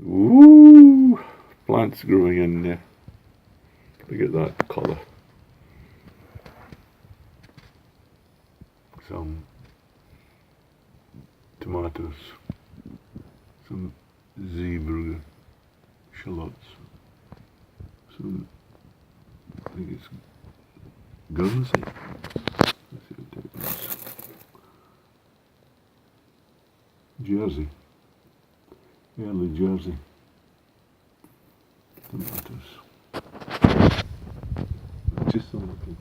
Ooh, plants growing in there. Look at that colour. Some tomatoes, some Zebrune shallots, some, I think it's germinating. Let's see what it is. Jersey, early Jersey tomatoes. Just some little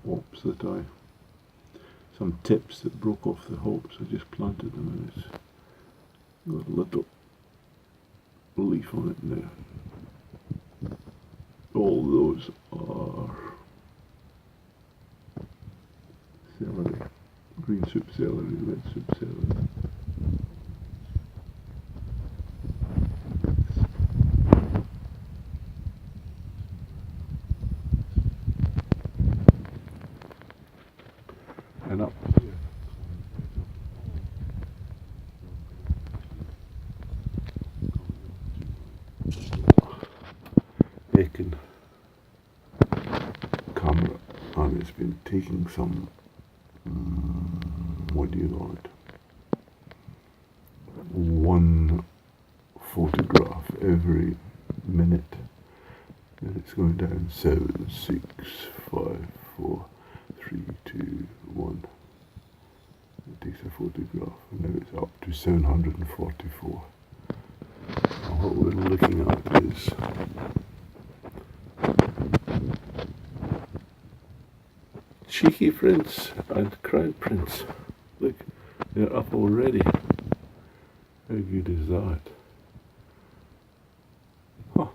hops that some tips that broke off the hops. I just planted them and it's got a little leaf on it now. All those are celery, green soup celery, red soup celery. And up here, Aiken camera, and it's been taking some, what do you call it, one photograph every minute, and it's going down 7, 6, 5, 4, 3, 2, 1. It takes a photograph, and now it's up to 744. And what we're looking at is cheeky prints and crown prints. Look, they're up already. How good is that? Huh.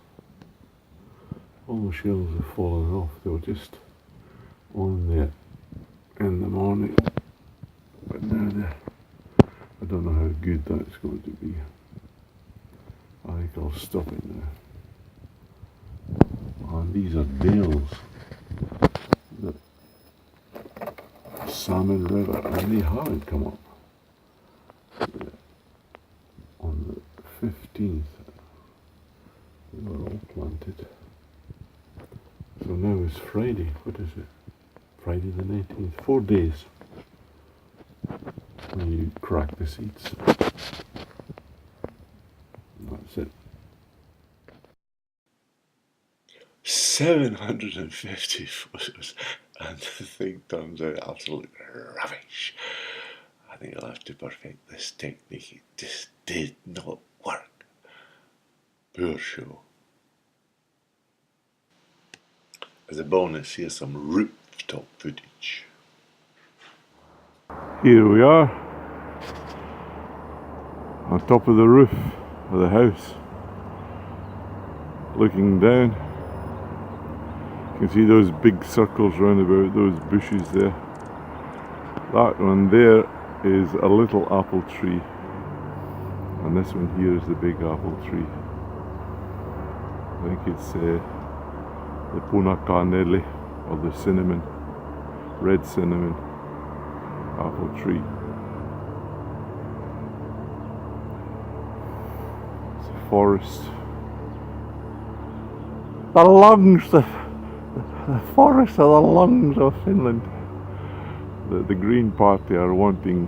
All the shells have fallen off. They were just on there in the morning, but now they're, I don't know how good that's going to be. I think I'll stop it now. And these are dales, the Salmon River, and they haven't come up. On the 15th, they were all planted. So now it's Friday. What is it? Friday the 19th. 4 days when you crack the seeds. And that's it. 750 photos, and the thing turns out absolute rubbish. I think I'll have to perfect this technique. It just did not work. Poor show. As a bonus, here's some rooftop footage. Here we are, on top of the roof of the house, looking down. You can see those big circles round about those bushes there. That one there is a little apple tree, and this one here is the big apple tree. I think it's the Ponacanelli, or the cinnamon, red cinnamon apple tree. It's a forest. The lungs, the forests are the lungs of Finland. The Green Party are wanting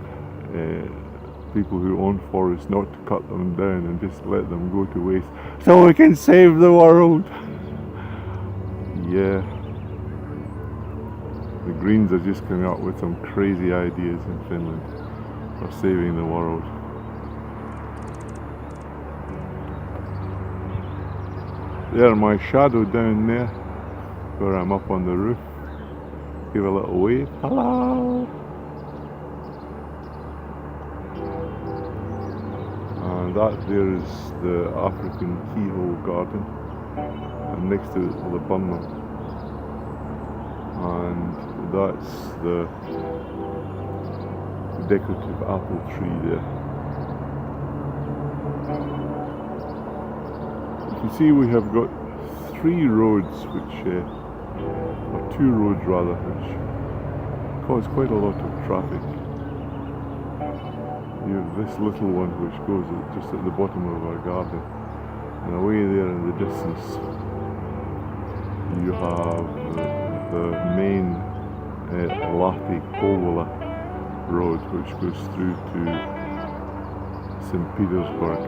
people who own forests not to cut them down and just let them go to waste so we can save the world. Yeah. The Greens are just coming up with some crazy ideas in Finland for saving the world. There, my shadow down there, where I'm up on the roof. Give a little wave. Hello! And that there is the African keyhole garden, and next to it the bungalow. And that's the decorative apple tree there. You can see we have got 3 roads which, or 2 roads rather, which cause quite a lot of traffic. You have this little one which goes just at the bottom of our garden, And away there in the distance you have the main Lati-Kovala road, which goes through to St. Petersburg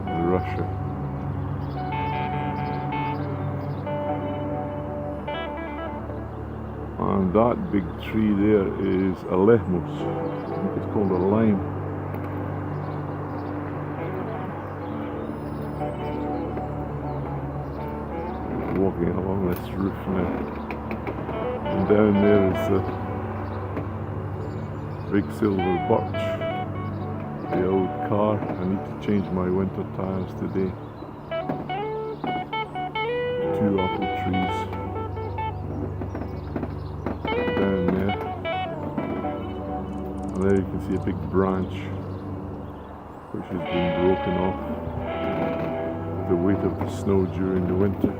in Russia. And that big tree there is a lehmus. I think it's called a lime. Walking along this roof now. And down there is the big silver birch. The old car. I need to change my winter tires today. 2 apple trees down there. And there you can see a big branch which has been broken off with the weight of the snow during the winter.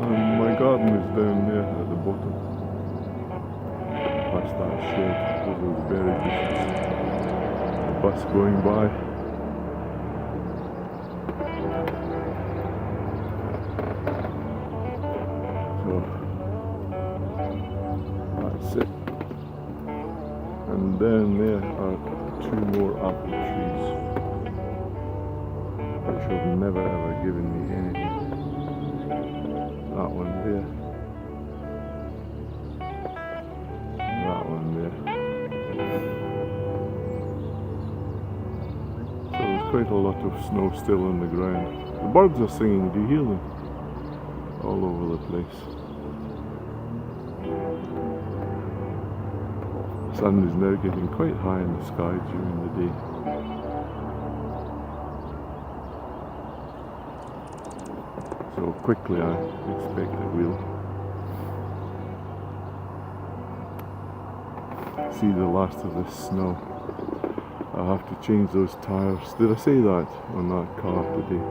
And my garden is down there at the bottom. Past that shed, those are the berry bushes. A bus going by. So that's it. And down there are 2 more apple trees, which have never ever given me anything. That one there, that one there. So there's quite a lot of snow still on the ground. The birds are singing, do you hear them? All over the place. The sun is now getting quite high in the sky during the day. So quickly I expect it will. See the last of this snow. I'll have to change those tyres. Did I say that on that car today?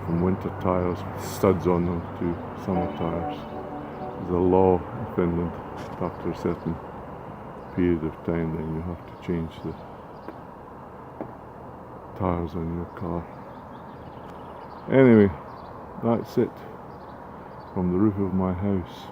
From winter tyres with studs on them to summer tyres. There's a law in Finland. After a certain period of time, then you have to change the tyres on your car. Anyway, that's it from the roof of my house.